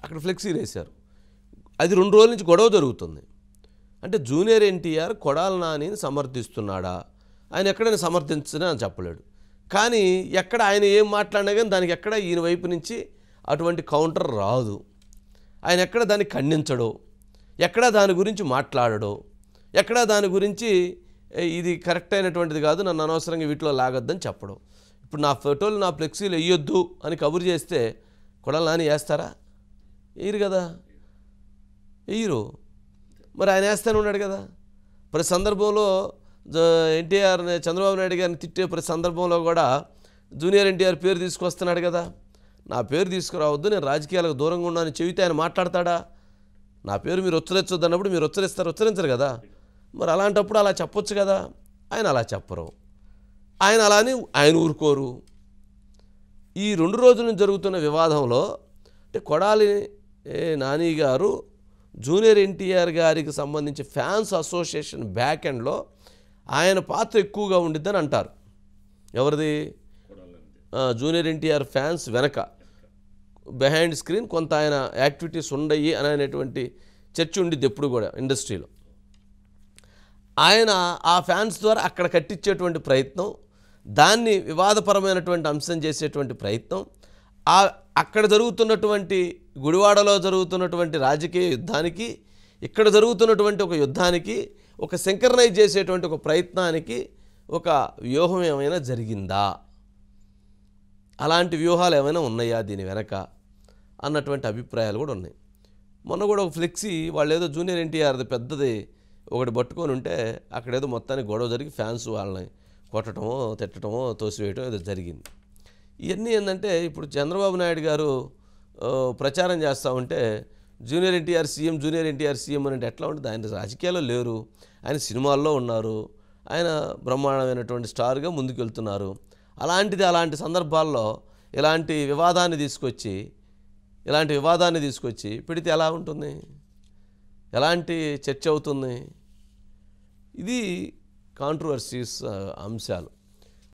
అక్కడ ఫ్లెక్సీలు వేశారు. అది 2 రోజుల నుంచి గొడవ జరుగుతుంది. అంటే జూనియర్ ఎన్టీఆర్ కొడాలి నానిని సమర్థిస్తున్నాడా? ఆయన ఎక్కడైనా సమర్థించని అని చెప్పలేడు. కానీ ఎక్కడ ఆయన ఏం మాట్లాడినా కానీ దానికి ఎక్కడ ఈయన వైపు నుంచి అటువంటి కౌంటర్ రాదు. ఆయన ఎక్కడ దాన్ని ఖండించడో, ఎక్కడ దాని గురించి మాట్లాడడో, ఎక్కడ దాని గురించి ఇది కరెక్ట్ అయినటువంటిది కాదు, నన్ను అనవసరంగా వీటిలో లాగొద్దని చెప్పడం. ఇప్పుడు నా ఫోటోలు నా ఫ్లెక్సీలు వేయొద్దు అని కబురు చేస్తే కొడాలి నాని వేస్తారా? వేయరు కదా, వేయరు. మరి ఆయన వేస్తానే ఉన్నాడు కదా. ప్రతి సందర్భంలో ఎన్టీఆర్ చంద్రబాబు నాయుడు గారిని తిట్టే ప్రతి సందర్భంలో కూడా జూనియర్ ఎన్టీఆర్ పేరు తీసుకొస్తున్నాడు కదా. నా పేరు తీసుకురావద్దు, నేను రాజకీయాలకు దూరంగా ఉన్నానని చెబితే ఆయన మాట్లాడతాడా? నా పేరు మీరు ఉచ్చరించొద్దు అన్నప్పుడు మీరు ఉచ్చరించరు కదా. మరి అలాంటప్పుడు అలా చెప్పొచ్చు కదా. ఆయన అలా చెప్పరు. ఆయన అలానే ఆయన ఊరుకోరు. ఈ 2 రోజుల నుంచి జరుగుతున్న వివాదంలో అంటే కొడాలి నాని గారు జూనియర్ ఎన్టీఆర్ గారికి సంబంధించి ఫ్యాన్స్ అసోసియేషన్ బ్యాక్ ఎండ్లో ఆయన పాత్ర ఎక్కువగా ఉండిద్దని అంటారు. ఎవరిది? జూనియర్ ఎన్టీఆర్ ఫ్యాన్స్ వెనక బిహైండ్ స్క్రీన్ కొంత ఆయన యాక్టివిటీస్ ఉండయి అనేటువంటి చర్చ ఉండిద్ది ఎప్పుడు కూడా ఇండస్ట్రీలో. ఆయన ఆ ఫ్యాన్స్ ద్వారా అక్కడ కట్టించేటువంటి ప్రయత్నం, దాన్ని వివాదపరమైనటువంటి అంశం చేసేటువంటి ప్రయత్నం, అక్కడ జరుగుతున్నటువంటి గుడివాడలో జరుగుతున్నటువంటి రాజకీయ యుద్ధానికి, ఇక్కడ జరుగుతున్నటువంటి ఒక యుద్ధానికి ఒక సింక్రనైజ్ చేసేటువంటి ఒక ప్రయత్నానికి ఒక వ్యూహం ఏమైనా జరిగిందా, అలాంటి వ్యూహాలు ఏమైనా ఉన్నాయా దీని వెనక అన్నటువంటి అభిప్రాయాలు కూడా ఉన్నాయి. మొన్న కూడా ఒక ఫ్లెక్సీ వాళ్ళు ఏదో జూనియర్ ఎన్టీఆర్ది పెద్దది ఒకటి పట్టుకొని ఉంటే అక్కడేదో మొత్తానికి గొడవ జరిగి ఫ్యాన్స్ వాళ్ళని కొట్టడమో తిట్టడమో తోసివేయటం ఏదో జరిగింది. ఇవన్నీ ఏంటంటే ఇప్పుడు చంద్రబాబు నాయుడు గారు ప్రచారం చేస్తూ ఉంటే junior NTR CM junior NTR CM అంటే ఎట్లా ఉంటుంది? ఆయన రాజకీయాల్లో లేరు, ఆయన సినిమాల్లో ఉన్నారు, ఆయన బ్రహ్మాండమైనటువంటి స్టార్గా ముందుకెళ్తున్నారు. అలాంటి సందర్భాల్లో ఇలాంటి వివాదాన్ని తీసుకొచ్చి పెడితే ఎలా ఉంటుంది? ఎలాంటి చర్చ అవుతుంది? ఇది కాంట్రవర్సీస్ అంశాలు.